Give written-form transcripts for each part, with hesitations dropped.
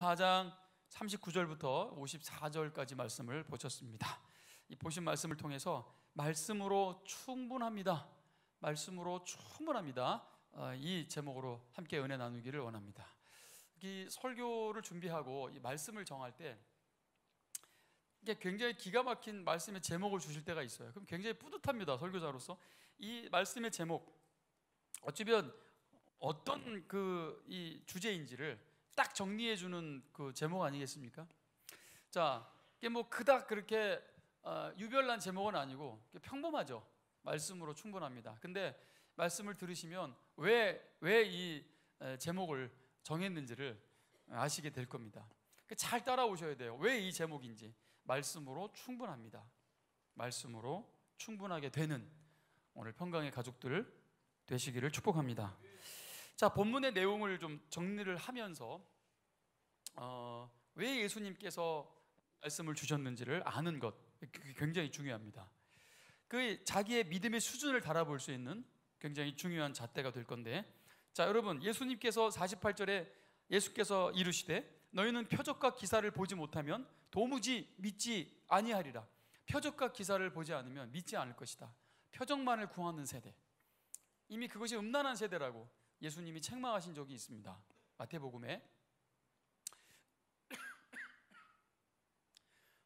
4장 39절부터 54절까지 말씀을 보셨습니다. 이 보신 말씀을 통해서 말씀으로 충분합니다. 말씀으로 충분합니다. 이 제목으로 함께 은혜 나누기를 원합니다. 이 설교를 준비하고 이 말씀을 정할 때 이게 굉장히 기가 막힌 말씀의 제목을 주실 때가 있어요. 그럼 굉장히 뿌듯합니다. 설교자로서 이 말씀의 제목, 어쩌면 어떤 이 주제인지를 딱 정리해 주는 그 제목 아니겠습니까? 자, 이게 뭐 그닥 그렇게 유별난 제목은 아니고 평범하죠. 말씀으로 충분합니다. 근데 말씀을 들으시면 왜 이 제목을 정했는지를 아시게 될 겁니다. 잘 따라오셔야 돼요. 왜 이 제목인지. 말씀으로 충분합니다. 말씀으로 충분하게 되는 오늘 평강의 가족들 되시기를 축복합니다. 자, 본문의 내용을 좀 정리를 하면서 왜 예수님께서 말씀을 주셨는지를 아는 것 굉장히 중요합니다. 그 자기의 믿음의 수준을 달아볼 수 있는 굉장히 중요한 잣대가 될 건데, 자, 여러분, 예수님께서 48절에 예수께서 이르시되 너희는 표적과 기사를 보지 못하면 도무지 믿지 아니하리라. 표적과 기사를 보지 않으면 믿지 않을 것이다. 표적만을 구하는 세대, 이미 그것이 음란한 세대라고 예수님이 책망하신 적이 있습니다. 마태복음에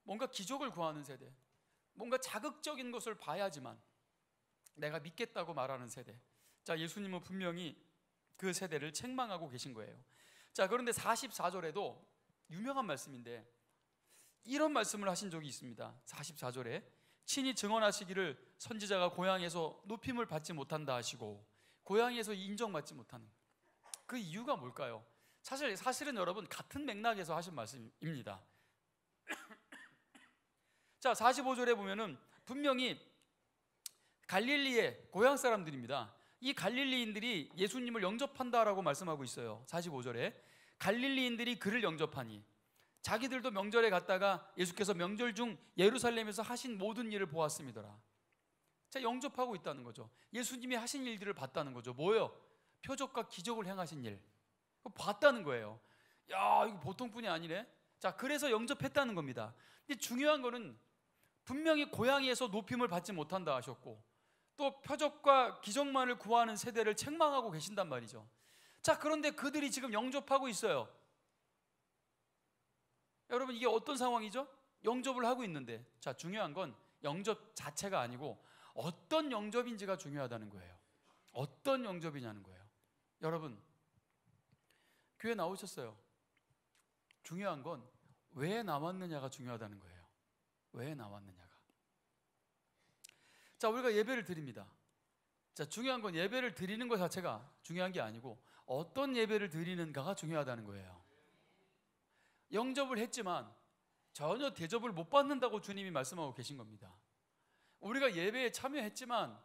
뭔가 기적을 구하는 세대, 뭔가 자극적인 것을 봐야지만 내가 믿겠다고 말하는 세대. 자, 예수님은 분명히 그 세대를 책망하고 계신 거예요. 자, 그런데 44절에도 유명한 말씀인데 이런 말씀을 하신 적이 있습니다. 44절에 친히 증언하시기를 선지자가 고향에서 높임을 받지 못한다 하시고 고향에서 인정받지 못하는 그 이유가 뭘까요? 사실은 여러분 같은 맥락에서 하신 말씀입니다. 자, 45절에 보면은 분명히 갈릴리의 고향 사람들입니다. 이 갈릴리인들이 예수님을 영접한다라고 말씀하고 있어요. 45절에 갈릴리인들이 그를 영접하니 자기들도 명절에 갔다가 예수께서 명절 중 예루살렘에서 하신 모든 일을 보았음이더라. 자, 영접하고 있다는 거죠. 예수님이 하신 일들을 봤다는 거죠. 뭐예요? 표적과 기적을 행하신 일 봤다는 거예요. 야, 이거 보통 분이 아니네. 자, 그래서 영접했다는 겁니다. 근데 중요한 거는 분명히 고향에서 높임을 받지 못한다 하셨고 또 표적과 기적만을 구하는 세대를 책망하고 계신단 말이죠. 자, 그런데 그들이 지금 영접하고 있어요. 여러분, 이게 어떤 상황이죠? 영접을 하고 있는데, 자, 중요한 건 영접 자체가 아니고 어떤 영접인지가 중요하다는 거예요. 어떤 영접이냐는 거예요. 여러분, 교회 나오셨어요. 중요한 건 왜 나왔느냐가 중요하다는 거예요. 왜 나왔느냐가. 자, 우리가 예배를 드립니다. 자, 중요한 건 예배를 드리는 것 자체가 중요한 게 아니고 어떤 예배를 드리는가가 중요하다는 거예요. 영접을 했지만 전혀 대접을 못 받는다고 주님이 말씀하고 계신 겁니다. 우리가 예배에 참여했지만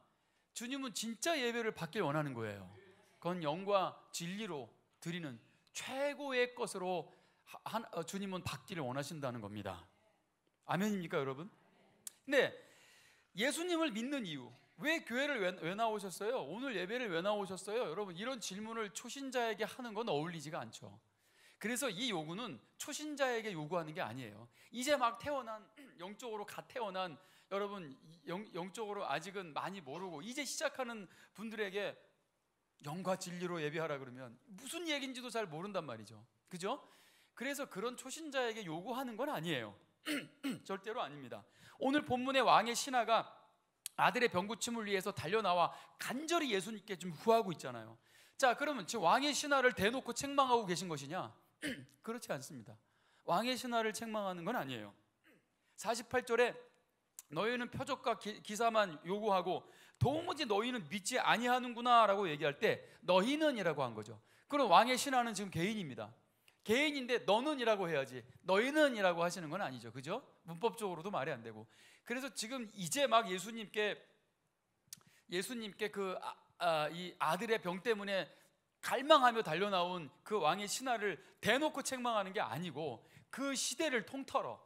주님은 진짜 예배를 받길 원하는 거예요. 그건 영과 진리로 드리는 최고의 것으로 주님은 받기를 원하신다는 겁니다. 아멘입니까, 여러분? 근데 예수님을 믿는 이유, 왜 교회를 왜 나오셨어요? 오늘 예배를 왜 나오셨어요? 여러분, 이런 질문을 초신자에게 하는 건 어울리지가 않죠. 그래서 이 요구는 초신자에게 요구하는 게 아니에요. 이제 막 태어난, 영적으로 갓 태어난 여러분, 영적으로 아직은 많이 모르고 이제 시작하는 분들에게 영과 진리로 예배하라 그러면 무슨 얘기인지도 잘 모른단 말이죠. 그죠? 그래서 그런 초신자에게 요구하는 건 아니에요. 절대로 아닙니다. 오늘 본문의 왕의 신하가 아들의 병고침을 위해서 달려나와 간절히 예수님께 좀 구하고 있잖아요. 자, 그러면 지금 왕의 신하를 대놓고 책망하고 계신 것이냐? 그렇지 않습니다. 왕의 신하를 책망하는 건 아니에요. 48절에 너희는 표적과 기사만 요구하고 도무지 너희는 믿지 아니하는구나 라고 얘기할 때 너희는 이라고 한 거죠. 그럼 왕의 신하는 지금 개인입니다. 개인인데 너는 이라고 해야지 너희는 이라고 하시는 건 아니죠. 그죠? 문법적으로도 말이 안 되고. 그래서 지금 이제 막 예수님께 이 아들의 병 때문에 갈망하며 달려나온 그 왕의 신하를 대놓고 책망하는 게 아니고 그 시대를 통틀어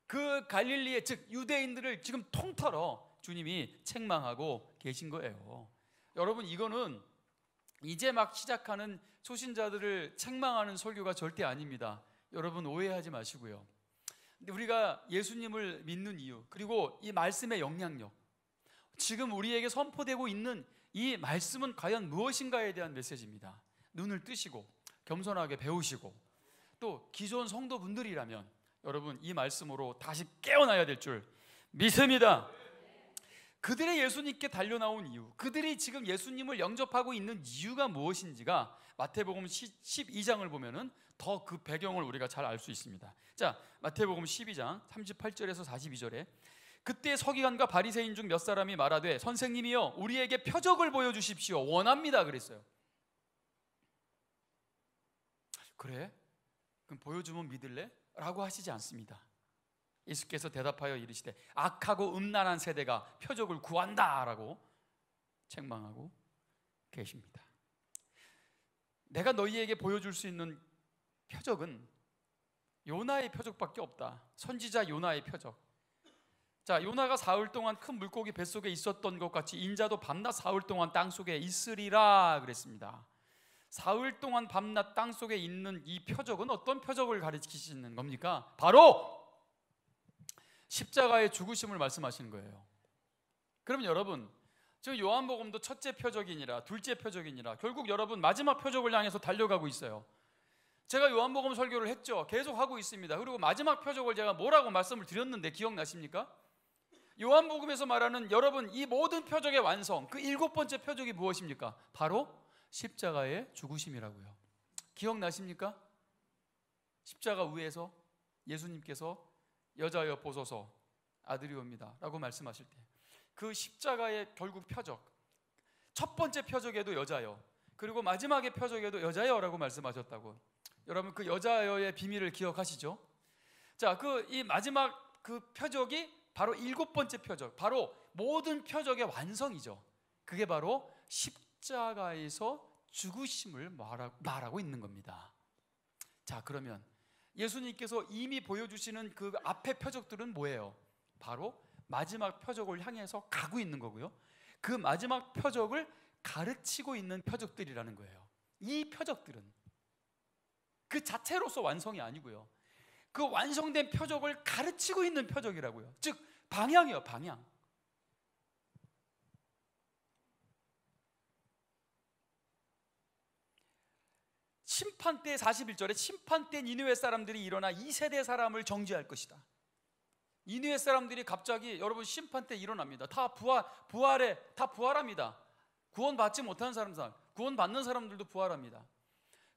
그 갈릴리의 즉 유대인들을 지금 통틀어 주님이 책망하고 계신 거예요. 여러분, 이거는 이제 막 시작하는 초신자들을 책망하는 설교가 절대 아닙니다. 여러분 오해하지 마시고요. 근데 우리가 예수님을 믿는 이유, 그리고 이 말씀의 영향력, 지금 우리에게 선포되고 있는 이 말씀은 과연 무엇인가에 대한 메시지입니다. 눈을 뜨시고 겸손하게 배우시고 또 기존 성도분들이라면 여러분 이 말씀으로 다시 깨어나야 될 줄 믿습니다. 그들의 예수님께 달려나온 이유, 그들이 지금 예수님을 영접하고 있는 이유가 무엇인지가 마태복음 12장을 보면은 더 그 배경을 우리가 잘 알 수 있습니다. 자, 마태복음 12장 38절에서 42절에 그때 서기관과 바리새인 중 몇 사람이 말하되 선생님이여 우리에게 표적을 보여주십시오. 원합니다. 그랬어요. 그래? 그럼 보여주면 믿을래? 라고 하시지 않습니다. 예수께서 대답하여 이르시되 악하고 음란한 세대가 표적을 구한다 라고 책망하고 계십니다. 내가 너희에게 보여줄 수 있는 표적은 요나의 표적밖에 없다. 선지자 요나의 표적. 자, 요나가 사흘 동안 큰 물고기 뱃속에 있었던 것 같이 인자도 밤낮 사흘 동안 땅속에 있으리라 그랬습니다. 사흘 동안 밤낮 땅속에 있는 이 표적은 어떤 표적을 가리키시는 겁니까? 바로 십자가의 죽으심을 말씀하시는 거예요. 그럼 여러분, 지금 요한복음도 첫째 표적이니라 둘째 표적이니라 결국 여러분 마지막 표적을 향해서 달려가고 있어요. 제가 요한복음 설교를 했죠. 계속 하고 있습니다. 그리고 마지막 표적을 제가 뭐라고 말씀을 드렸는데 기억나십니까? 요한복음에서 말하는 여러분 이 모든 표적의 완성, 그 7번째 표적이 무엇입니까? 바로 십자가의 죽으심이라고요. 기억나십니까? 십자가 위에서 예수님께서 여자여 보소서 아들이 옵니다 라고 말씀하실 때 그 십자가의 결국 표적, 첫 번째 표적에도 여자여, 그리고 마지막의 표적에도 여자여 라고 말씀하셨다고. 여러분 그 여자여의 비밀을 기억하시죠? 자, 그 이 마지막 그 표적이 바로 7번째 표적, 바로 모든 표적의 완성이죠. 그게 바로 십자가에서 죽으심을 말하고 있는 겁니다. 자, 그러면 예수님께서 이미 보여주시는 그 앞의 표적들은 뭐예요? 바로 마지막 표적을 향해서 가고 있는 거고요. 그 마지막 표적을 가르치고 있는 표적들이라는 거예요. 이 표적들은 그 자체로서 완성이 아니고요. 그 완성된 표적을 가르치고 있는 표적이라고요. 즉 방향이요, 방향. 심판 때 41절에 심판 때 니느웨 사람들이 일어나 이 세대 사람을 정죄할 것이다. 니느웨 사람들이 갑자기 여러분 심판 때 일어납니다. 다 부활합니다. 구원받지 못한 사람들, 구원받는 사람들도 부활합니다.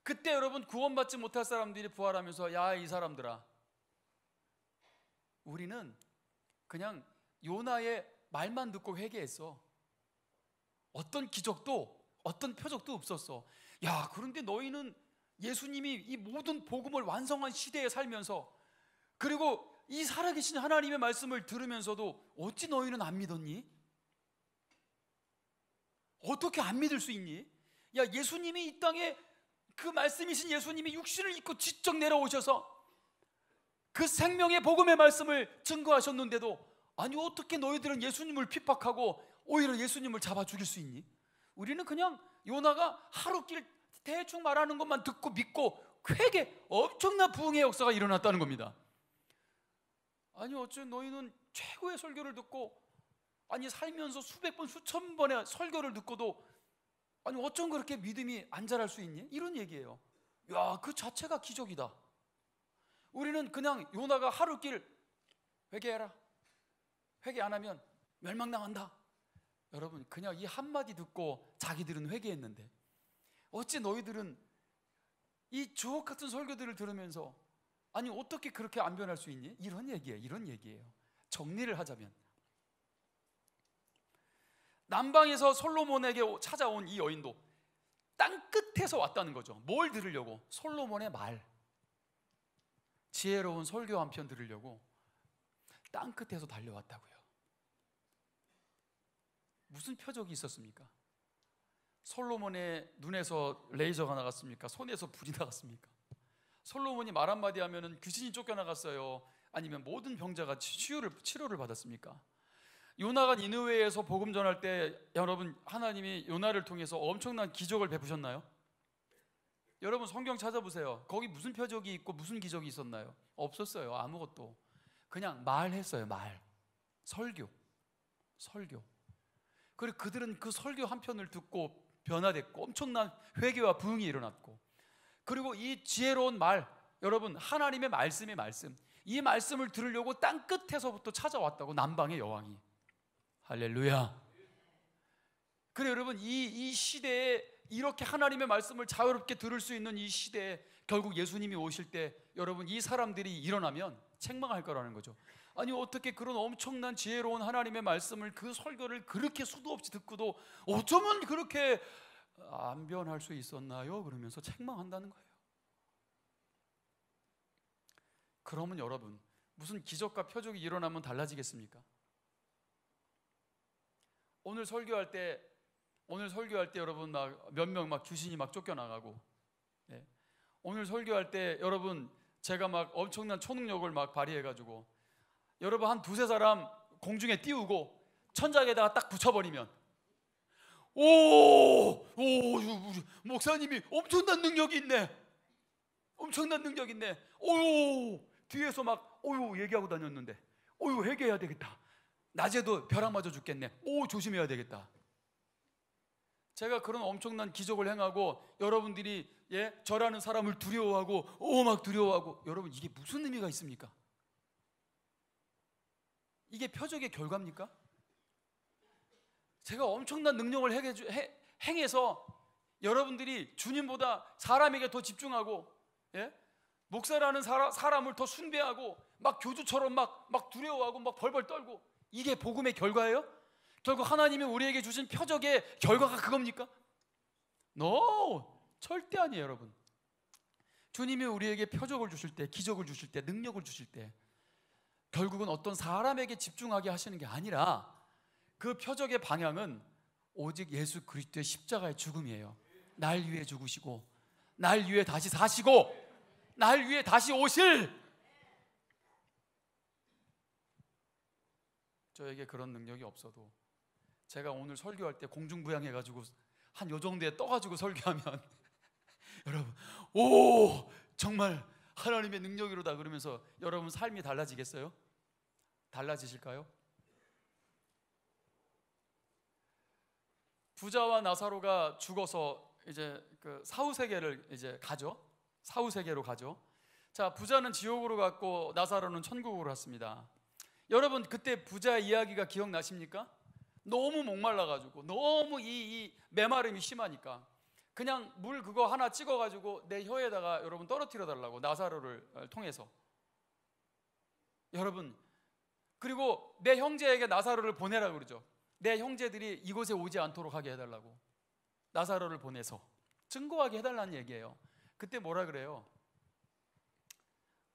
그때 여러분 구원받지 못할 사람들이 부활하면서 야, 이 사람들아, 우리는 그냥 요나의 말만 듣고 회개했어. 어떤 기적도 어떤 표적도 없었어. 야, 그런데 너희는 예수님이 이 모든 복음을 완성한 시대에 살면서 그리고 이 살아계신 하나님의 말씀을 들으면서도 어찌 너희는 안 믿었니? 어떻게 안 믿을 수 있니? 야, 예수님이 이 땅에 그 말씀이신 예수님이 육신을 입고 직접 내려오셔서 그 생명의 복음의 말씀을 증거하셨는데도 아니 어떻게 너희들은 예수님을 핍박하고 오히려 예수님을 잡아 죽일 수 있니? 우리는 그냥 요나가 하루길 대충 말하는 것만 듣고 믿고 회개, 엄청난 부흥의 역사가 일어났다는 겁니다. 아니 어째 너희는 최고의 설교를 듣고 아니 살면서 수백 번 수천 번의 설교를 듣고도 아니 어쩜 그렇게 믿음이 안 자랄 수 있니? 이런 얘기예요. 야, 그 자체가 기적이다. 우리는 그냥 요나가 하루길 회개해라, 회개 안 하면 멸망당한다. 여러분 그냥 이 한마디 듣고 자기들은 회개했는데 어찌 너희들은 이 주옥 같은 설교들을 들으면서 아니 어떻게 그렇게 안 변할 수 있니? 이런 얘기예요. 정리를 하자면 남방에서 솔로몬에게 찾아온 이 여인도 땅 끝에서 왔다는 거죠. 뭘 들으려고? 솔로몬의 말, 지혜로운 설교 한 편 들으려고 땅 끝에서 달려왔다고요. 무슨 표적이 있었습니까? 솔로몬의 눈에서 레이저가 나갔습니까? 손에서 불이 나갔습니까? 솔로몬이 말 한마디 하면은 귀신이 쫓겨나갔어요? 아니면 모든 병자가 치료를 받았습니까? 요나가 니느웨에서 복음 전할 때 여러분 하나님이 요나를 통해서 엄청난 기적을 베푸셨나요? 여러분 성경 찾아보세요. 거기 무슨 표적이 있고 무슨 기적이 있었나요? 없었어요. 아무것도. 그냥 말했어요. 말. 설교. 그리고 그들은 그 설교 한 편을 듣고 변화됐고 엄청난 회개와 부흥이 일어났고, 그리고 이 지혜로운 말, 여러분 하나님의 말씀이 말씀, 이 말씀을 들으려고 땅 끝에서부터 찾아왔다고, 남방의 여왕이. 할렐루야. 그래 여러분, 이 시대에 이렇게 하나님의 말씀을 자유롭게 들을 수 있는 이 시대에 결국 예수님이 오실 때 여러분 이 사람들이 일어나면 책망할 거라는 거죠. 아니 어떻게 그런 엄청난 지혜로운 하나님의 말씀을, 그 설교를 그렇게 수도 없이 듣고도 어쩌면 그렇게 안 변할 수 있었나요? 그러면서 책망한다는 거예요. 그러면 여러분 무슨 기적과 표적이 일어나면 달라지겠습니까? 오늘 설교할 때 여러분 막 몇 명 막 귀신이 막 쫓겨나가고, 예. 오늘 설교할 때 여러분 제가 막 엄청난 초능력을 막 발휘해가지고 여러분 한 두세 사람 공중에 띄우고 천장에다가 딱 붙여버리면, 오, 목사님이 엄청난 능력이 있네. 오, 뒤에서 막 얘기하고 다녔는데, 회개해야 되겠다. 낮에도 벼락 맞아 죽겠네. 조심해야 되겠다. 제가 그런 엄청난 기적을 행하고 여러분들이 저라는 사람을 두려워하고 막 두려워하고, 여러분 이게 무슨 의미가 있습니까? 이게 표적의 결과입니까? 제가 엄청난 능력을 행해서 여러분들이 주님보다 사람에게 더 집중하고, 목사라는 사람을 더 숭배하고 막 교주처럼 막 두려워하고 막 벌벌 떨고, 이게 복음의 결과예요? 결국 하나님이 우리에게 주신 표적의 결과가 그겁니까? No! 절대 아니에요. 여러분, 주님이 우리에게 표적을 주실 때, 기적을 주실 때, 능력을 주실 때 결국은 어떤 사람에게 집중하게 하시는 게 아니라 그 표적의 방향은 오직 예수 그리스도의 십자가의 죽음이에요. 날 위해 죽으시고 날 위해 다시 사시고 날 위해 다시 오실, 저에게 그런 능력이 없어도 제가 오늘 설교할 때 공중부양해가지고 한 요 정도에 떠가지고 설교하면 여러분 정말 하나님의 능력이로다 그러면서 여러분 삶이 달라지겠어요? 달라지실까요? 부자와 나사로가 죽어서 이제 그 사후세계를 이제 가죠. 사후세계로 가죠. 자, 부자는 지옥으로 갔고 나사로는 천국으로 갔습니다. 여러분 그때 부자 이야기가 기억나십니까? 너무 목말라가지고 너무 이 메마름이 심하니까 그냥 물 그거 하나 찍어가지고 내 혀에다가 여러분 떨어뜨려 달라고, 나사로를 통해서. 여러분 그리고 내 형제에게 나사로를 보내라고 그러죠. 내 형제들이 이곳에 오지 않도록 하게 해달라고 나사로를 보내서 증거하게 해달라는 얘기예요. 그때 뭐라 그래요?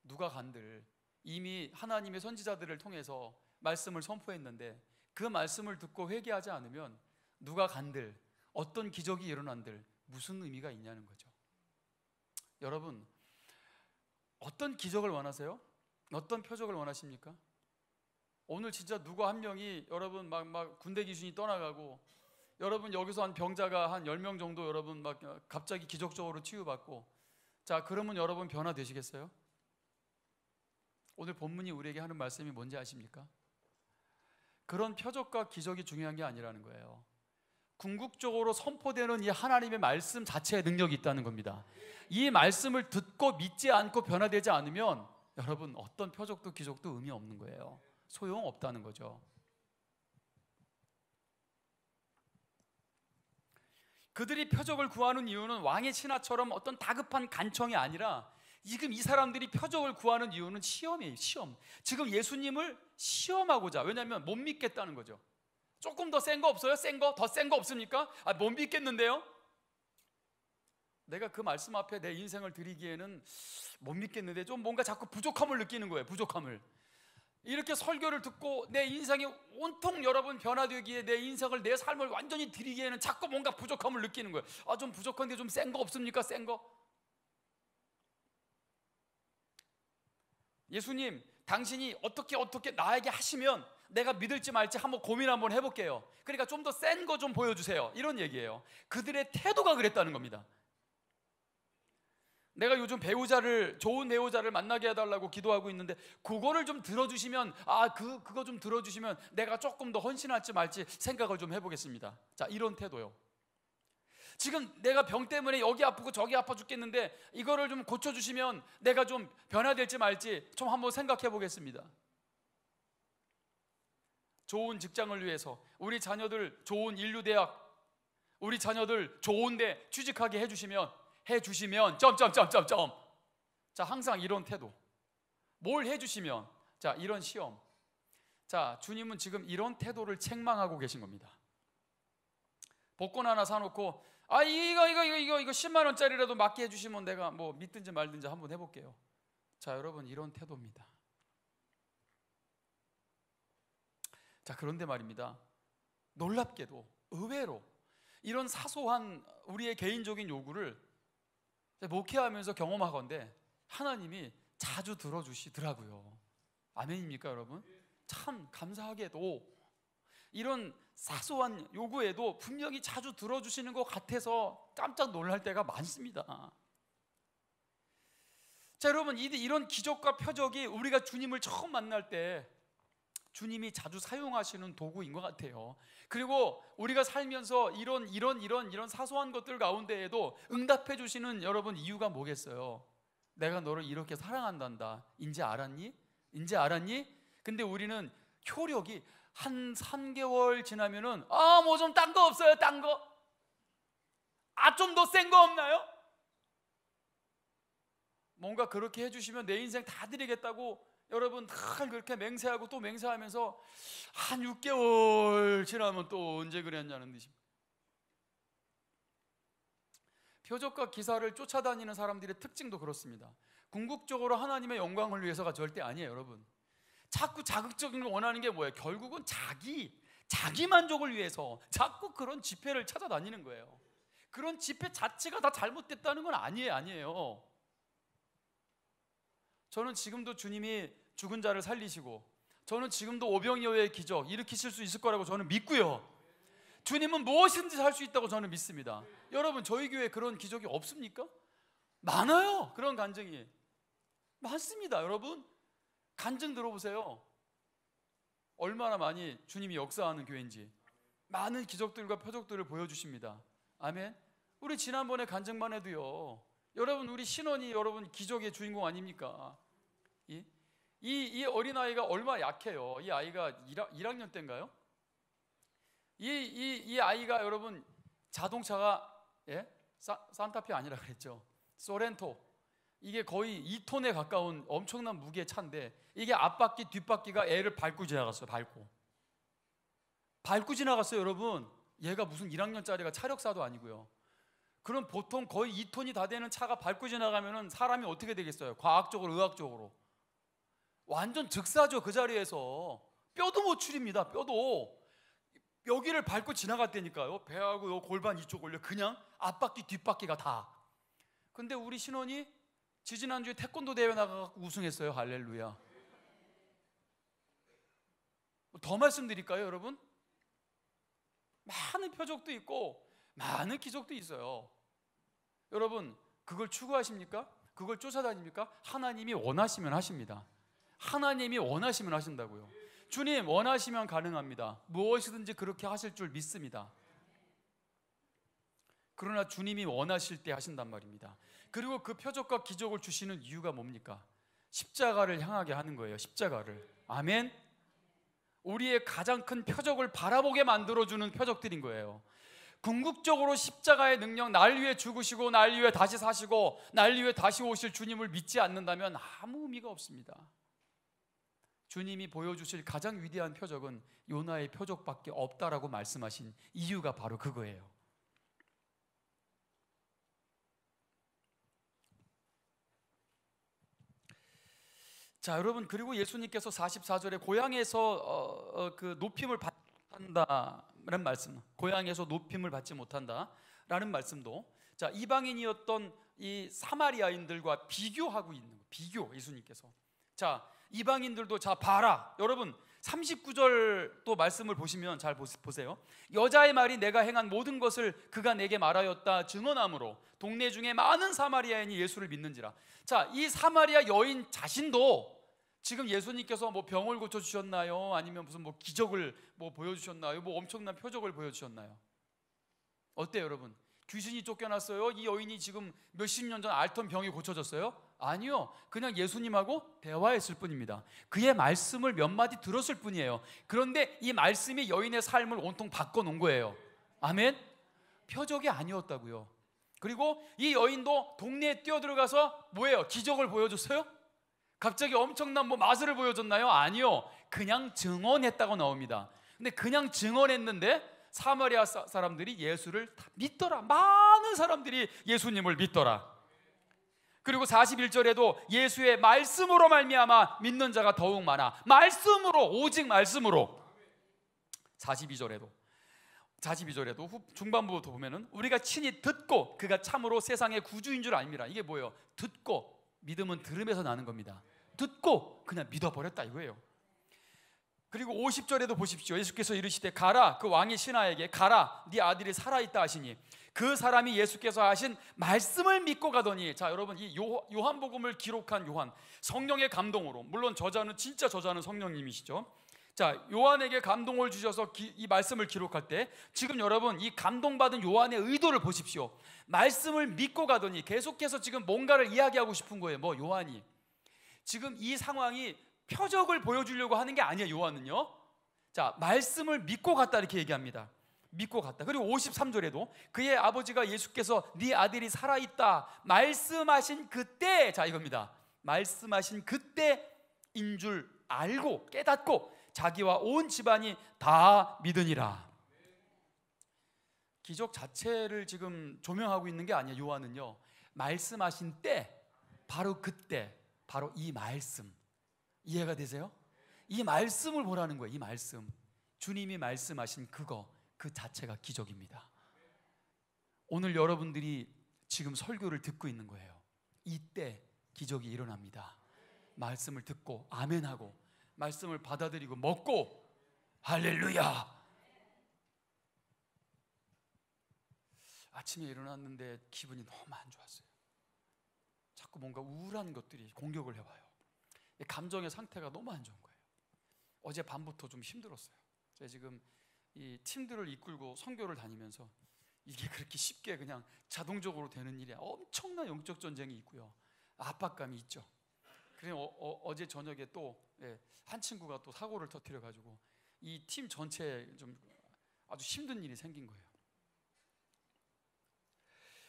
누가 간들 이미 하나님의 선지자들을 통해서 말씀을 선포했는데 그 말씀을 듣고 회개하지 않으면 누가 간들 어떤 기적이 일어난들 무슨 의미가 있냐는 거죠. 여러분 어떤 기적을 원하세요? 어떤 표적을 원하십니까? 오늘 진짜 누구 한 명이 여러분 막 군대 귀신이 떠나가고, 여러분 여기서 한 병자가 한 10명 정도 여러분 막 갑자기 기적적으로 치유받고, 자 그러면 여러분 변화되시겠어요? 오늘 본문이 우리에게 하는 말씀이 뭔지 아십니까? 그런 표적과 기적이 중요한 게 아니라는 거예요. 궁극적으로 선포되는 이 하나님의 말씀 자체에 능력이 있다는 겁니다. 이 말씀을 듣고 믿지 않고 변화되지 않으면 여러분 어떤 표적도 기적도 의미 없는 거예요. 소용없다는 거죠. 그들이 표적을 구하는 이유는 왕의 신하처럼 어떤 다급한 간청이 아니라 지금 이 사람들이 표적을 구하는 이유는 시험이에요. 시험. 지금 예수님을 시험하고자. 왜냐하면 못 믿겠다는 거죠. 조금 더 센 거 없어요? 센 거? 더 센 거 없습니까? 못 믿겠는데요? 내가 그 말씀 앞에 내 인생을 드리기에는 못 믿겠는데, 좀 뭔가 자꾸 부족함을 느끼는 거예요. 부족함을. 이렇게 설교를 듣고 내 인생이 온통 여러분 변화되기에, 내 인생을, 내 삶을 완전히 드리기에는 자꾸 뭔가 부족함을 느끼는 거예요. 좀 부족한데 좀 센 거 없습니까? 센 거? 예수님, 당신이 어떻게 나에게 하시면 내가 믿을지 말지 한번 고민 한번 해볼게요. 그러니까 좀 더 센 거 좀 보여주세요. 이런 얘기예요. 그들의 태도가 그랬다는 겁니다. 내가 요즘 좋은 배우자를 만나게 해달라고 기도하고 있는데 그거를 좀 들어주시면, 그거 좀 들어주시면 내가 조금 더 헌신할지 말지 생각을 좀 해보겠습니다. 자, 이런 태도요. 지금 내가 병 때문에 여기 아프고 저기 아파 죽겠는데 이거를 좀 고쳐주시면 내가 좀 변화될지 말지 좀 한번 생각해 보겠습니다. 좋은 직장을 위해서 우리 자녀들 좋은 인류대학, 우리 자녀들 좋은데 취직하게 해주시면 점점점점점. 자, 항상 이런 태도. 뭘 해주시면, 자, 이런 시험. 자, 주님은 지금 이런 태도를 책망하고 계신 겁니다. 복권 하나 사놓고 이거 10만 원짜리라도 맞게 해주시면 내가 뭐 믿든지 말든지 한번 해볼게요. 자, 여러분, 이런 태도입니다. 자, 그런데 말입니다, 놀랍게도 의외로 이런 사소한 우리의 개인적인 요구를 목회하면서 경험하건대 하나님이 자주 들어주시더라고요. 아멘입니까, 여러분? 참 감사하게도 이런 사소한 요구에도 분명히 자주 들어주시는 것 같아서 깜짝 놀랄 때가 많습니다. 자, 여러분, 이런 기적과 표적이 우리가 주님을 처음 만날 때 주님이 자주 사용하시는 도구인 것 같아요. 그리고 우리가 살면서 이런 사소한 것들 가운데에도 응답해 주시는 여러분 이유가 뭐겠어요? 내가 너를 이렇게 사랑한단다. 인제 알았니? 근데 우리는 효력이 한 3개월 지나면은 뭐 좀 딴 거 없어요? 딴 거? 좀 더 센 거 없나요? 뭔가 그렇게 해주시면 내 인생 다 드리겠다고 여러분 늘 그렇게 맹세하고 또 맹세하면서 한 6개월 지나면 또 언제 그랬냐는 듯이 표적과 기사를 쫓아다니는 사람들의 특징도 그렇습니다. 궁극적으로 하나님의 영광을 위해서가 절대 아니에요, 여러분. 자꾸 자극적인 걸 원하는 게 뭐예요? 결국은 자기 만족을 위해서 자꾸 그런 집회를 찾아다니는 거예요. 그런 집회 자체가 다 잘못됐다는 건 아니에요. 저는 지금도 주님이 죽은 자를 살리시고, 저는 지금도 오병이어의 기적 일으키실 수 있을 거라고 저는 믿고요. 주님은 무엇이든지 할 수 있다고 저는 믿습니다. 여러분, 저희 교회에 그런 기적이 없습니까? 많아요. 그런 간증이 많습니다. 여러분, 간증 들어보세요. 얼마나 많이 주님이 역사하는 교회인지. 많은 기적들과 표적들을 보여주십니다. 아멘. 우리 지난번에 간증만 해도요, 여러분, 우리 신원이 여러분 기적의 주인공 아닙니까? 이 어린아이가 얼마나 약해요. 이 아이가 1학년 때인가요? 이 아이가 여러분 자동차가 산타페 아니라 그랬죠. 소렌토. 이게 거의 2톤에 가까운 엄청난 무게의 차인데 이게 앞바퀴 뒷바퀴가 애를 밟고 지나갔어요. 밟고 지나갔어요, 여러분. 얘가 무슨 1학년짜리가 차력사도 아니고요. 그럼 보통 거의 2톤이 다 되는 차가 밟고 지나가면은 사람이 어떻게 되겠어요? 과학적으로, 의학적으로 완전 즉사죠. 그 자리에서 뼈도 못 추립니다. 뼈도. 여기를 밟고 지나갔다니까요. 배하고 요 골반 이쪽 올려 그냥 앞바퀴 뒷바퀴가 다. 근데 우리 신원이 지지난주에 태권도 대회 나가서 우승했어요. 할렐루야. 더 말씀드릴까요, 여러분? 많은 표적도 있고 많은 기적도 있어요. 여러분, 그걸 추구하십니까? 그걸 쫓아다닙니까? 하나님이 원하시면 하십니다. 하나님이 원하시면 하신다고요. 주님 원하시면 가능합니다. 무엇이든지 그렇게 하실 줄 믿습니다. 그러나 주님이 원하실 때 하신단 말입니다. 그리고 그 표적과 기적을 주시는 이유가 뭡니까? 십자가를 향하게 하는 거예요. 십자가를. 아멘. 우리의 가장 큰 표적을 바라보게 만들어주는 표적들인 거예요. 궁극적으로 십자가의 능력, 날 위해 죽으시고 날 위해 다시 사시고 날 위해 다시 오실 주님을 믿지 않는다면 아무 의미가 없습니다. 주님이 보여주실 가장 위대한 표적은 요나의 표적밖에 없다라고 말씀하신 이유가 바로 그거예요. 자, 여러분, 그리고 예수님께서 44절에 고향에서 그 높임을 받지 못한다라는 말씀, 고향에서 높임을 받지 못한다라는 말씀도, 자, 이방인이었던 이 사마리아인들과 비교하고 있는 거, 비교. 예수님께서 자, 이방인들도 자 봐라. 여러분 39절 또 말씀을 보시면 잘 보세요. 여자의 말이 내가 행한 모든 것을 그가 내게 말하였다 증언함으로 동네 중에 많은 사마리아인이 예수를 믿는지라. 자, 이 사마리아 여인 자신도 지금 예수님께서 뭐 병을 고쳐 주셨나요? 아니면 무슨 뭐 기적을 뭐 보여주셨나요? 뭐 엄청난 표적을 보여주셨나요? 어때요, 여러분? 귀신이 쫓겨났어요? 이 여인이 지금 몇십 년 전 앓던 병이 고쳐졌어요? 아니요, 그냥 예수님하고 대화했을 뿐입니다. 그의 말씀을 몇 마디 들었을 뿐이에요. 그런데 이 말씀이 여인의 삶을 온통 바꿔놓은 거예요. 아멘? 표적이 아니었다고요. 그리고 이 여인도 동네에 뛰어들어가서 뭐예요? 기적을 보여줬어요? 갑자기 엄청난 뭐 마술을 보여줬나요? 아니요, 그냥 증언했다고 나옵니다. 근데 그냥 증언했는데 사마리아 사람들이 예수를 다 믿더라. 많은 사람들이 예수님을 믿더라. 그리고 41절에도 예수의 말씀으로 말미암아 믿는 자가 더욱 많아. 말씀으로, 오직 말씀으로. 42절에도 중반부부터 보면은 우리가 친히 듣고 그가 참으로 세상의 구주인 줄 압니다. 이게 뭐예요? 듣고, 믿음은 들음에서 나는 겁니다. 듣고 그냥 믿어버렸다 이거예요. 그리고 50절에도 보십시오. 예수께서 이르시되 가라, 그 왕의 신하에게 가라, 네 아들이 살아있다 하시니 그 사람이 예수께서 하신 말씀을 믿고 가더니. 자, 여러분 이 요한복음을 기록한 요한, 성령의 감동으로, 물론 저자는 진짜 저자는 성령님이시죠. 자, 요한에게 감동을 주셔서 이 말씀을 기록할 때 지금 여러분 이 감동받은 요한의 의도를 보십시오. 말씀을 믿고 가더니 계속해서 지금 뭔가를 이야기하고 싶은 거예요. 뭐 요한이 지금 이 상황이 표적을 보여주려고 하는 게 아니에요. 요한은요, 자, 말씀을 믿고 갔다 이렇게 얘기합니다. 믿고 갔다. 그리고 53절에도 그의 아버지가 예수께서 네 아들이 살아있다 말씀하신 그때, 자 이겁니다. 말씀하신 그때인 줄 알고 깨닫고 자기와 온 집안이 다 믿으니라. 기적 자체를 지금 조명하고 있는 게 아니에요. 요한은요, 말씀하신 때, 바로 그때, 바로 이 말씀, 이해가 되세요? 이 말씀을 보라는 거예요. 이 말씀, 주님이 말씀하신 그거, 그 자체가 기적입니다. 오늘 여러분들이 지금 설교를 듣고 있는 거예요. 이때 기적이 일어납니다. 말씀을 듣고 아멘하고 말씀을 받아들이고 먹고 할렐루야. 아침에 일어났는데 기분이 너무 안 좋았어요. 자꾸 뭔가 우울한 것들이 공격을 해와요. 감정의 상태가 너무 안 좋은 거예요. 어제 밤부터 좀 힘들었어요. 제가 지금 이 팀들을 이끌고 선교를 다니면서 이게 그렇게 쉽게 그냥 자동적으로 되는 일이 아니라 엄청난 영적 전쟁이 있고요, 압박감이 있죠. 그래서 어제 저녁에 또 한 친구가 또 사고를 터뜨려 가지고 이 팀 전체에 좀 아주 힘든 일이 생긴 거예요.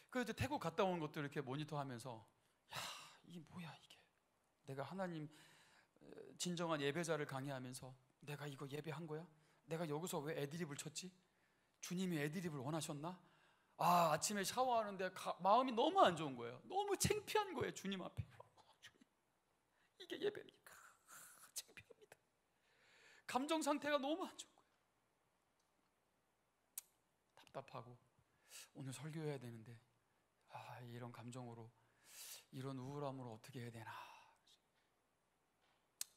그래서 태국 갔다 온 것들 이렇게 모니터하면서 야, 이게 뭐야 이게. 내가 하나님 진정한 예배자를 강의하면서 내가 이거 예배한 거야? 내가 여기서 왜 애드립을 쳤지? 주님이 애드립을 원하셨나? 아, 아침에 샤워하는데 마음이 너무 안 좋은 거예요. 너무 창피한 거예요. 주님 앞에. 주님, 이게 예배입니까? 창피합니다. 감정 상태가 너무 안 좋은 거예요. 답답하고 오늘 설교해야 되는데 이런 감정으로, 이런 우울함으로 어떻게 해야 되나.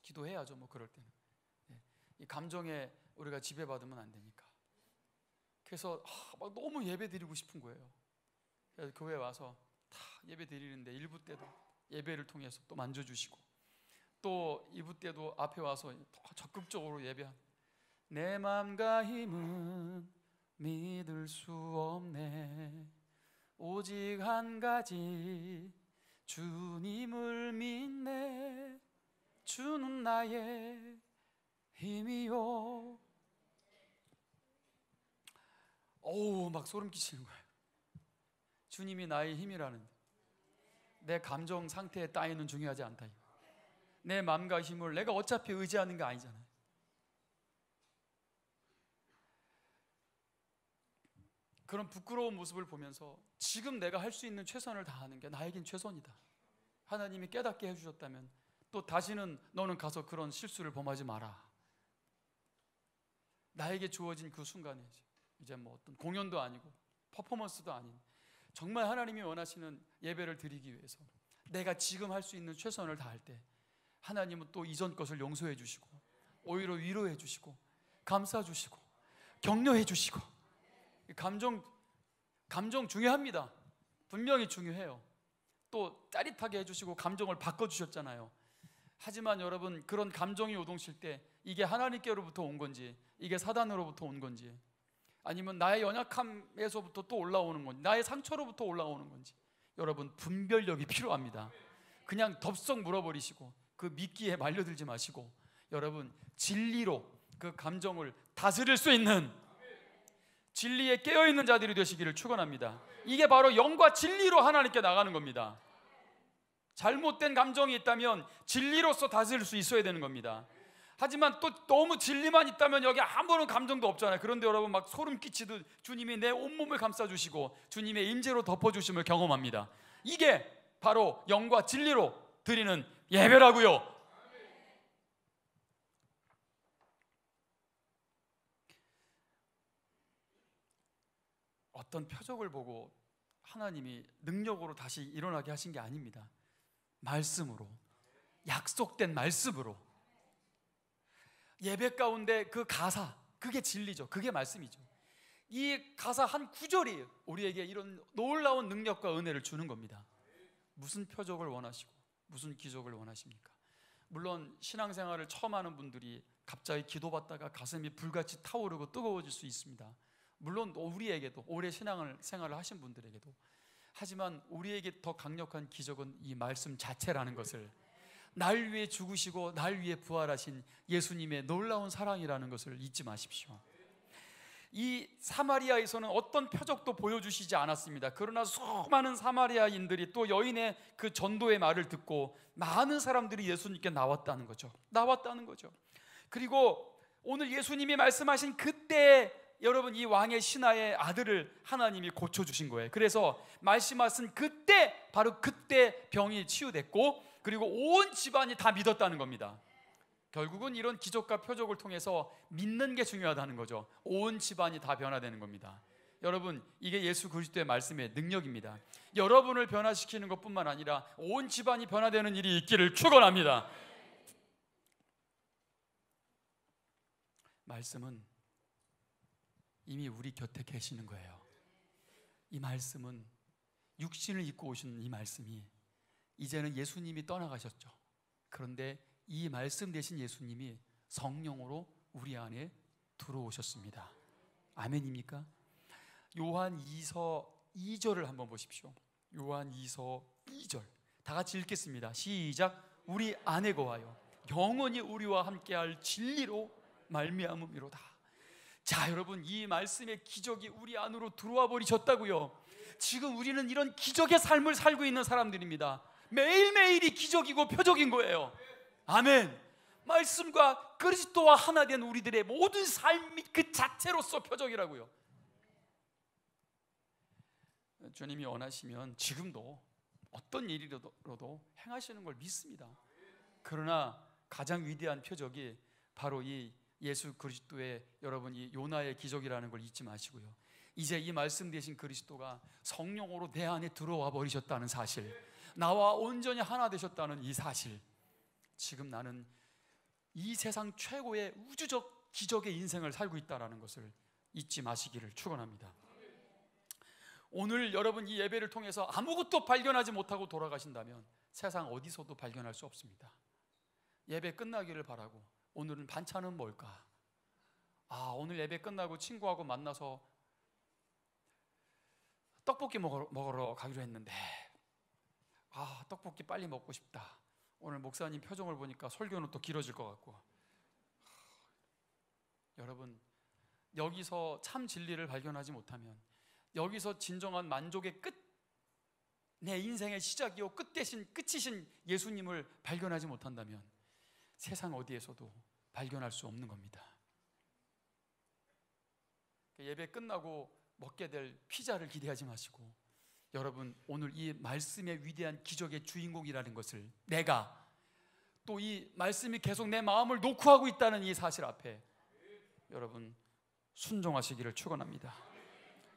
기도해야죠. 뭐 그럴 때는 이 감정에 우리가 지배받으면 안 되니까. 그래서 막 너무 예배 드리고 싶은 거예요. 그래서 교회 와서 다 예배 드리는데 1부 때도 예배를 통해서 또 만져주시고, 또 2부 때도 앞에 와서 더 적극적으로 예배한, 내 맘과 힘은 믿을 수 없네, 오직 한 가지 주님을 믿네, 주는 나의 힘이요. 어우, 막 소름 끼치는 거예요. 주님이 나의 힘이라는데 내 감정 상태에 따위는 중요하지 않다. 내 마음과 힘을 내가 어차피 의지하는 게 아니잖아요. 그런 부끄러운 모습을 보면서 지금 내가 할 수 있는 최선을 다하는 게 나에겐 최선이다. 하나님이 깨닫게 해주셨다면 또 다시는 너는 가서 그런 실수를 범하지 마라. 나에게 주어진 그 순간에 이제 뭐 어떤 공연도 아니고 퍼포먼스도 아닌 정말 하나님이 원하시는 예배를 드리기 위해서 내가 지금 할 수 있는 최선을 다할 때 하나님은 또 이전 것을 용서해 주시고 오히려 위로해 주시고 감싸 주시고 격려해 주시고. 감정 중요합니다. 분명히 중요해요. 또 짜릿하게 해주시고 감정을 바꿔주셨잖아요. 하지만 여러분, 그런 감정이 요동칠 때 이게 하나님께로부터 온 건지, 이게 사단으로부터 온 건지, 아니면 나의 연약함에서부터 또 올라오는 건지, 나의 상처로부터 올라오는 건지, 여러분 분별력이 필요합니다. 그냥 덥석 물어버리시고 그 미끼에 말려들지 마시고, 여러분 진리로 그 감정을 다스릴 수 있는 진리에 깨어있는 자들이 되시기를 축원합니다. 이게 바로 영과 진리로 하나님께 나가는 겁니다. 잘못된 감정이 있다면 진리로서 다스릴 수 있어야 되는 겁니다. 하지만 또 너무 진리만 있다면 여기 아무런 감정도 없잖아요. 그런데 여러분 막 소름 끼치듯 주님이 내 온몸을 감싸주시고 주님의 임재로 덮어주심을 경험합니다. 이게 바로 영과 진리로 드리는 예배라고요. 어떤 표적을 보고 하나님이 능력으로 다시 일어나게 하신 게 아닙니다. 말씀으로, 약속된 말씀으로. 예배 가운데 그 가사, 그게 진리죠. 그게 말씀이죠. 이 가사 한 구절이 우리에게 이런 놀라운 능력과 은혜를 주는 겁니다. 무슨 표적을 원하시고 무슨 기적을 원하십니까? 물론 신앙생활을 처음 하는 분들이 갑자기 기도받다가 가슴이 불같이 타오르고 뜨거워질 수 있습니다. 물론 우리에게도, 오래 신앙생활을 하신 분들에게도. 하지만 우리에게 더 강력한 기적은 이 말씀 자체라는 것을, 날 위해 죽으시고 날 위해 부활하신 예수님의 놀라운 사랑이라는 것을 잊지 마십시오. 이 사마리아에서는 어떤 표적도 보여주시지 않았습니다. 그러나 수많은 사마리아인들이 또 여인의 그 전도의 말을 듣고 많은 사람들이 예수님께 나왔다는 거죠. 그리고 오늘 예수님이 말씀하신 그때 여러분, 이 왕의 신하의 아들을 하나님이 고쳐주신 거예요. 그래서 말씀하신 그때, 바로 그때 병이 치유됐고, 그리고 온 집안이 다 믿었다는 겁니다. 결국은 이런 기적과 표적을 통해서 믿는 게 중요하다는 거죠. 온 집안이 다 변화되는 겁니다. 여러분, 이게 예수 그리스도의 말씀의 능력입니다. 여러분을 변화시키는 것뿐만 아니라 온 집안이 변화되는 일이 있기를 축원합니다. 말씀은 이미 우리 곁에 계시는 거예요. 이 말씀은, 육신을 입고 오신 이 말씀이, 이제는 예수님이 떠나가셨죠. 그런데 이 말씀 되신 예수님이 성령으로 우리 안에 들어오셨습니다. 아멘입니까? 요한 2서 2절을 한번 보십시오. 요한 2서 2절 다 같이 읽겠습니다. 시작. 우리 안에 거하여 영원히 우리와 함께할 진리로 말미암음이로다. 자, 여러분, 이 말씀의 기적이 우리 안으로 들어와 버리셨다고요. 지금 우리는 이런 기적의 삶을 살고 있는 사람들입니다. 매일매일이 기적이고 표적인 거예요. 아멘. 말씀과 그리스도와 하나 된 우리들의 모든 삶이 그 자체로서 표적이라고요. 주님이 원하시면 지금도 어떤 일이라도 행하시는 걸 믿습니다. 그러나 가장 위대한 표적이 바로 이 예수 그리스도의, 여러분, 이 요나의 기적이라는 걸 잊지 마시고요. 이제 이 말씀 되신 그리스도가 성령으로 내 안에 들어와 버리셨다는 사실, 나와 온전히 하나 되셨다는 이 사실, 지금 나는 이 세상 최고의 우주적 기적의 인생을 살고 있다는 것을 잊지 마시기를 축원합니다. 오늘 여러분 이 예배를 통해서 아무것도 발견하지 못하고 돌아가신다면 세상 어디서도 발견할 수 없습니다. 예배 끝나기를 바라고, 오늘은 반찬은 뭘까? 오늘 예배 끝나고 친구하고 만나서 떡볶이 먹으러 가기로 했는데 떡볶이 빨리 먹고 싶다. 오늘 목사님 표정을 보니까 설교는 또 길어질 것 같고. 여러분, 여기서 참 진리를 발견하지 못하면, 여기서 진정한 만족의 끝, 내 인생의 시작이요 끝이신 예수님을 발견하지 못한다면 세상 어디에서도 발견할 수 없는 겁니다. 예배 끝나고 먹게 될 피자를 기대하지 마시고, 여러분, 오늘 이 말씀의 위대한 기적의 주인공이라는 것을, 내가 또 이 말씀이 계속 내 마음을 녹화하고 있다는 이 사실 앞에 여러분 순종하시기를 축원합니다.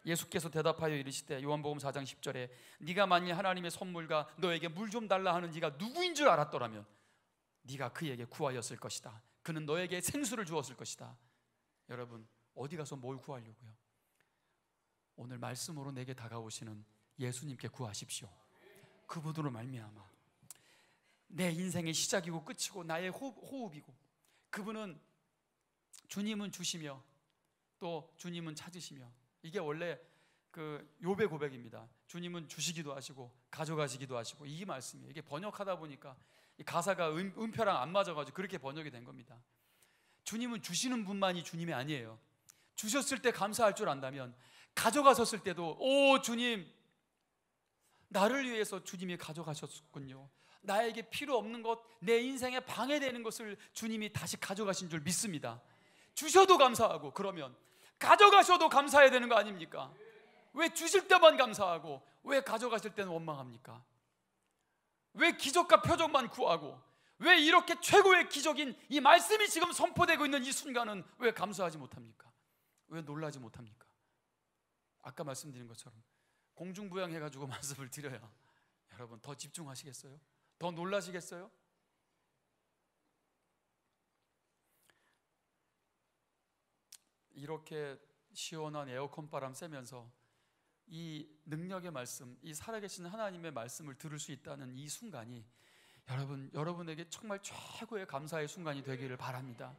예수께서 대답하여 이르시되, 요한복음 4장 10절에 네가 만일 하나님의 선물과 너에게 물 좀 달라 하는 이가 누구인 줄 알았더라면 네가 그에게 구하였을 것이다. 그는 너에게 생수를 주었을 것이다. 여러분, 어디 가서 뭘 구하려고요? 오늘 말씀으로 내게 다가오시는 예수님께 구하십시오. 그분으로 말미암아 내 인생의 시작이고 끝이고 나의 호흡이고, 그분은, 주님은 주시며 또 주님은 찾으시며, 이게 원래 그 욥의 고백입니다. 주님은 주시기도 하시고 가져가시기도 하시고, 이 말씀이에요. 이게 번역하다 보니까 이 가사가 음표랑 안 맞아가지고 그렇게 번역이 된 겁니다. 주님은 주시는 분만이 주님이 아니에요. 주셨을 때 감사할 줄 안다면 가져가셨을 때도, 오 주님, 나를 위해서 주님이 가져가셨군요. 나에게 필요 없는 것, 내 인생에 방해되는 것을 주님이 다시 가져가신 줄 믿습니다. 주셔도 감사하고, 그러면 가져가셔도 감사해야 되는 거 아닙니까? 왜 주실 때만 감사하고 왜 가져가실 때는 원망합니까? 왜 기적과 표적만 구하고, 왜 이렇게 최고의 기적인 이 말씀이 지금 선포되고 있는 이 순간은 왜 감사하지 못합니까? 왜 놀라지 못합니까? 아까 말씀드린 것처럼 공중부양해가지고 말씀을 드려야 여러분 더 집중하시겠어요? 더 놀라시겠어요? 이렇게 시원한 에어컨 바람 쐬면서 이 능력의 말씀, 이 살아계신 하나님의 말씀을 들을 수 있다는 이 순간이 여러분에게 정말 최고의 감사의 순간이 되기를 바랍니다.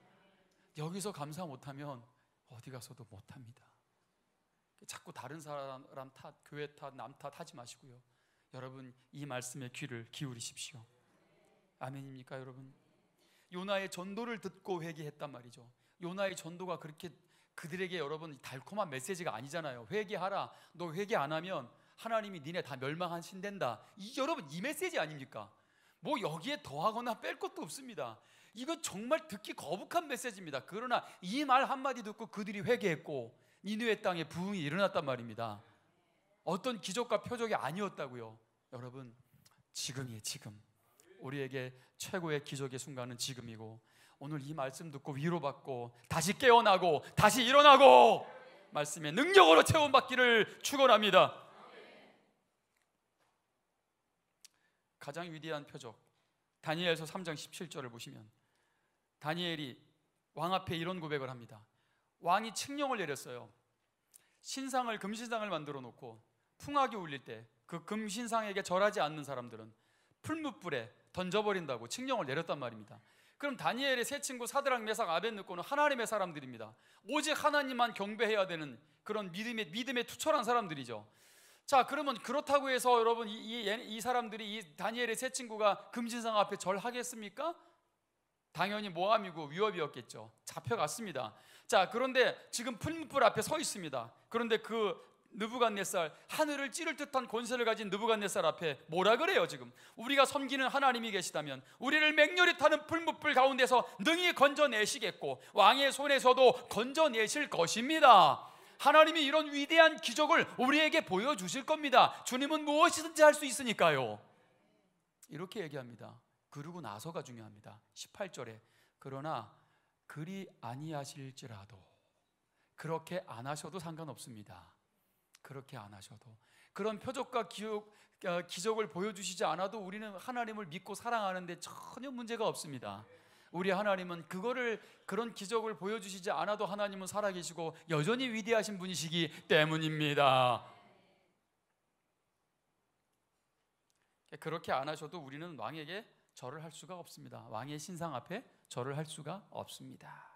여기서 감사 못하면 어디 가서도 못합니다. 자꾸 다른 사람 탓, 교회 탓, 남 탓 하지 마시고요, 여러분 이 말씀에 귀를 기울이십시오. 아멘입니까 여러분? 요나의 전도를 듣고 회개했단 말이죠. 요나의 전도가 그렇게 그들에게 여러분 달콤한 메시지가 아니잖아요. 회개하라. 너 회개 안 하면 하나님이 니네 다 멸망하신댄다. 여러분 이 메시지 아닙니까? 뭐 여기에 더하거나 뺄 것도 없습니다. 이건 정말 듣기 거북한 메시지입니다. 그러나 이 말 한마디 듣고 그들이 회개했고 니느웨 땅에 부흥이 일어났단 말입니다. 어떤 기적과 표적이 아니었다고요. 여러분, 지금이에요. 지금 우리에게 최고의 기적의 순간은 지금이고, 오늘 이 말씀 듣고 위로받고 다시 깨어나고 다시 일어나고 말씀의 능력으로 체험받기를 축원합니다. 가장 위대한 표적, 다니엘서 3장 17절을 보시면 다니엘이 왕 앞에 이런 고백을 합니다. 왕이 칙령을 내렸어요. 신상을, 금신상을 만들어 놓고 풍악이 울릴 때 그 금신상에게 절하지 않는 사람들은 풀무불에 던져버린다고 칙령을 내렸단 말입니다. 그럼 다니엘의 세 친구 사드락, 메삭, 아벳느고는 하나님의 사람들입니다. 오직 하나님만 경배해야 되는 그런 믿음에 투철한 사람들이죠. 자, 그러면 그렇다고 해서 여러분 이 사람들이, 이 다니엘의 세 친구가 금신상 앞에 절하겠습니까? 당연히 모함이고 위협이었겠죠. 잡혀갔습니다. 자, 그런데 지금 풀무불 앞에 서 있습니다. 그런데 그 느부갓네살, 하늘을 찌를 듯한 권세를 가진 느부갓네살 앞에 뭐라 그래요? 지금 우리가 섬기는 하나님이 계시다면 우리를 맹렬히 타는 풀무불 가운데서 능히 건져내시겠고 왕의 손에서도 건져내실 것입니다. 하나님이 이런 위대한 기적을 우리에게 보여주실 겁니다. 주님은 무엇이든지 할 수 있으니까요. 이렇게 얘기합니다. 그러고 나서가 중요합니다. 18절에 그러나 그리 아니하실지라도, 그렇게 안 하셔도 상관없습니다. 그렇게 안 하셔도, 그런 표적과 기적을 보여주시지 않아도 우리는 하나님을 믿고 사랑하는데 전혀 문제가 없습니다. 우리 하나님은 그런 기적을 보여주시지 않아도 하나님은 살아계시고 여전히 위대하신 분이시기 때문입니다. 그렇게 안 하셔도 우리는 왕에게 절을 할 수가 없습니다. 왕의 신상 앞에 절을 할 수가 없습니다.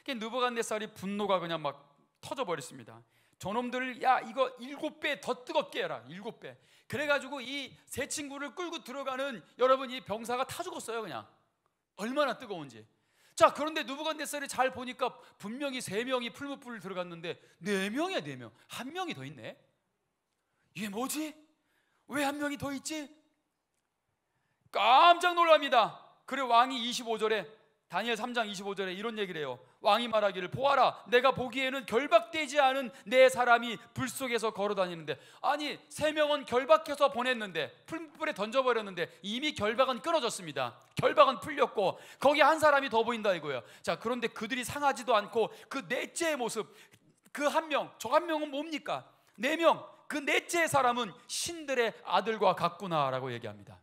느부갓네살이 분노가 그냥 막 터져버렸습니다. 저놈들을, 야, 이거 7배 더 뜨겁게 해라. 7배. 그래가지고 이 세 친구를 끌고 들어가는 여러분 이 병사가 타 죽었어요. 그냥 얼마나 뜨거운지. 자, 그런데 느부갓네살이 잘 보니까 분명히 3명이 풀무불을 들어갔는데 4명이야. 4명. 1명이 더 있네. 이게 뭐지? 왜 1명이 더 있지? 깜짝 놀랍니다. 그래 왕이 25절에, 다니엘 3장 25절에 이런 얘기를 해요. 왕이 말하기를 보아라, 내가 보기에는 결박되지 않은 네 사람이 불 속에서 걸어다니는데, 아니 3명은 결박해서 보냈는데 풀불에 던져버렸는데 이미 결박은 끊어졌습니다. 결박은 풀렸고 거기 한 사람이 더 보인다 이거예요. 자, 그런데 그들이 상하지도 않고 그 넷째의 모습, 그 한 명, 저 한 명은 뭡니까? 4명, 그 넷째 사람은 신들의 아들과 같구나라고 얘기합니다.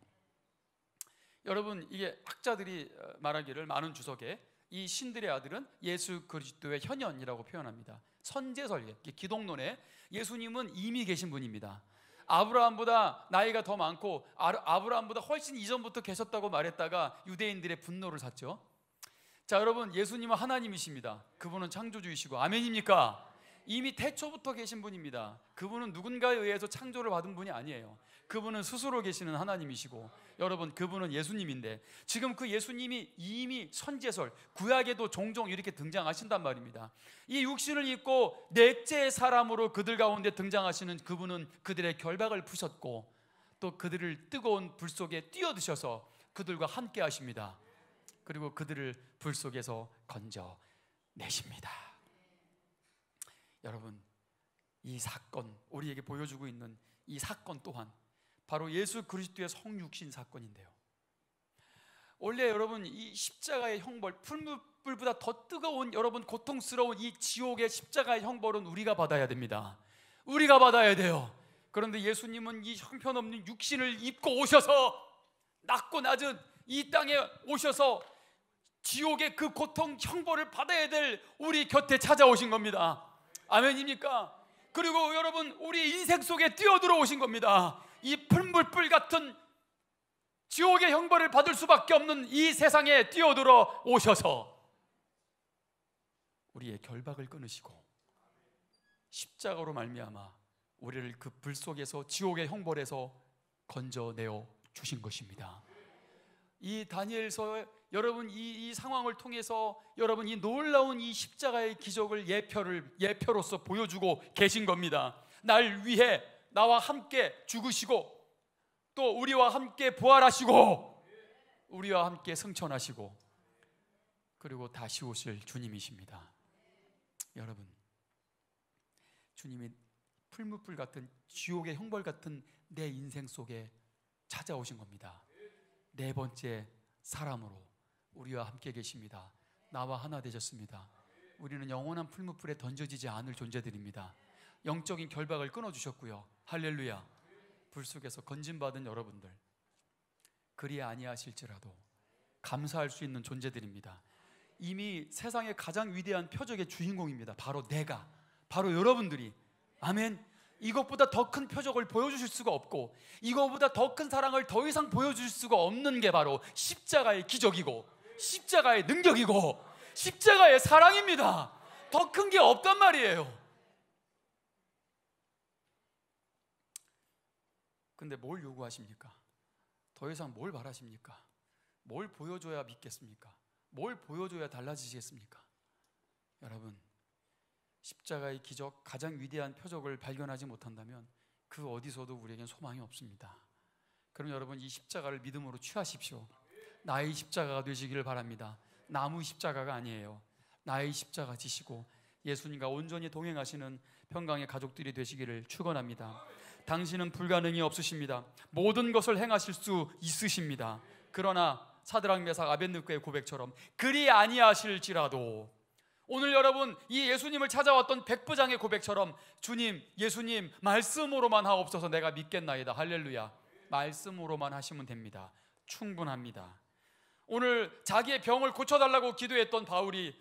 여러분, 이게 학자들이 말하기를 많은 주석에 이 신들의 아들은 예수 그리스도의 현현이라고 표현합니다. 선제설계, 기독론에 예수님은 이미 계신 분입니다. 아브라함보다 나이가 더 많고 아브라함보다 훨씬 이전부터 계셨다고 말했다가 유대인들의 분노를 샀죠. 자, 여러분, 예수님은 하나님이십니다. 그분은 창조주이시고, 아멘입니까? 이미 태초부터 계신 분입니다. 그분은 누군가에 의해서 창조를 받은 분이 아니에요. 그분은 스스로 계시는 하나님이시고, 여러분, 그분은 예수님인데, 지금 그 예수님이 이미 선제설, 구약에도 종종 이렇게 등장하신단 말입니다. 이 육신을 입고 넷째 사람으로 그들 가운데 등장하시는 그분은 그들의 결박을 푸셨고, 또 그들을 뜨거운 불 속에 뛰어드셔서 그들과 함께 하십니다. 그리고 그들을 불 속에서 건져내십니다. 여러분, 이 사건, 우리에게 보여주고 있는 이 사건 또한 바로 예수 그리스도의 성육신 사건인데요, 원래 여러분, 이 십자가의 형벌, 풀무불보다 더 뜨거운, 여러분, 고통스러운 이 지옥의 십자가의 형벌은 우리가 받아야 됩니다. 우리가 받아야 돼요. 그런데 예수님은 이 형편없는 육신을 입고 오셔서, 낮고 낮은 이 땅에 오셔서 지옥의 그 고통 형벌을 받아야 될 우리 곁에 찾아오신 겁니다. 아멘입니까? 그리고 여러분, 우리 인생 속에 뛰어들어오신 겁니다. 이 풀물불 같은 지옥의 형벌을 받을 수밖에 없는 이 세상에 뛰어들어 오셔서 우리의 결박을 끊으시고 십자가로 말미암아 우리를 그 불 속에서, 지옥의 형벌에서 건져내어 주신 것입니다. 이 다니엘서, 여러분, 이 상황을 통해서 여러분, 이 놀라운 이 십자가의 기적을 예표로서 보여주고 계신 겁니다. 날 위해 나와 함께 죽으시고, 또 우리와 함께 부활하시고, 우리와 함께 승천하시고, 그리고 다시 오실 주님이십니다. 여러분, 주님이 풀무불 같은, 지옥의 형벌 같은 내 인생 속에 찾아오신 겁니다. 네 번째 사람으로 우리와 함께 계십니다. 나와 하나 되셨습니다. 우리는 영원한 풀무불에 던져지지 않을 존재들입니다. 영적인 결박을 끊어주셨고요. 할렐루야. 불 속에서 건진받은 여러분들, 그리 아니하실지라도 감사할 수 있는 존재들입니다. 이미 세상의 가장 위대한 표적의 주인공입니다. 바로 내가, 바로 여러분들이. 아멘. 이것보다 더 큰 표적을 보여주실 수가 없고, 이것보다 더 큰 사랑을 더 이상 보여주실 수가 없는 게 바로 십자가의 기적이고, 십자가의 능력이고, 십자가의 사랑입니다. 더 큰 게 없단 말이에요. 근데 뭘 요구하십니까? 더 이상 뭘 바라십니까? 뭘 보여줘야 믿겠습니까? 뭘 보여줘야 달라지시겠습니까? 여러분, 십자가의 기적, 가장 위대한 표적을 발견하지 못한다면 그 어디서도 우리에겐 소망이 없습니다. 그럼 여러분, 이 십자가를 믿음으로 취하십시오. 나의 십자가가 되시기를 바랍니다. 나무 십자가가 아니에요. 나의 십자가 지시고 예수님과 온전히 동행하시는 평강의 가족들이 되시기를 축원합니다. 당신은 불가능이 없으십니다. 모든 것을 행하실 수 있으십니다. 그러나 사드락 메삭 아벳느고의 고백처럼 그리 아니하실지라도, 오늘 여러분, 이 예수님을 찾아왔던 백부장의 고백처럼, 주님, 예수님, 말씀으로만 하옵소서, 내가 믿겠나이다. 할렐루야. 말씀으로만 하시면 됩니다. 충분합니다. 오늘 자기의 병을 고쳐달라고 기도했던 바울이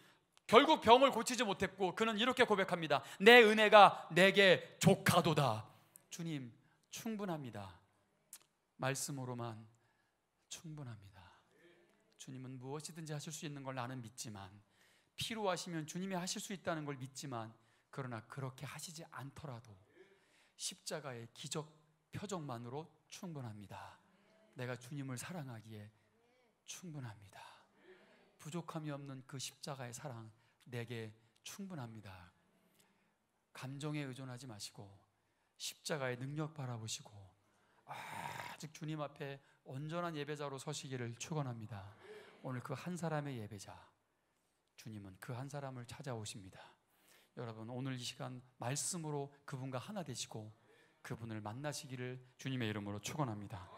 결국 병을 고치지 못했고, 그는 이렇게 고백합니다. 내 은혜가 내게 족하도다. 주님, 충분합니다. 말씀으로만 충분합니다. 주님은 무엇이든지 하실 수 있는 걸 나는 믿지만, 필요하시면 주님이 하실 수 있다는 걸 믿지만, 그러나 그렇게 하시지 않더라도 십자가의 기적 표적만으로 충분합니다. 내가 주님을 사랑하기에 충분합니다. 부족함이 없는 그 십자가의 사랑 내게 충분합니다. 감정에 의존하지 마시고 십자가의 능력 바라보시고 아직 주님 앞에 온전한 예배자로 서시기를 축원합니다. 오늘 그 한 사람의 예배자, 주님은 그 한 사람을 찾아오십니다. 여러분, 오늘 이 시간 말씀으로 그분과 하나 되시고 그분을 만나시기를 주님의 이름으로 축원합니다.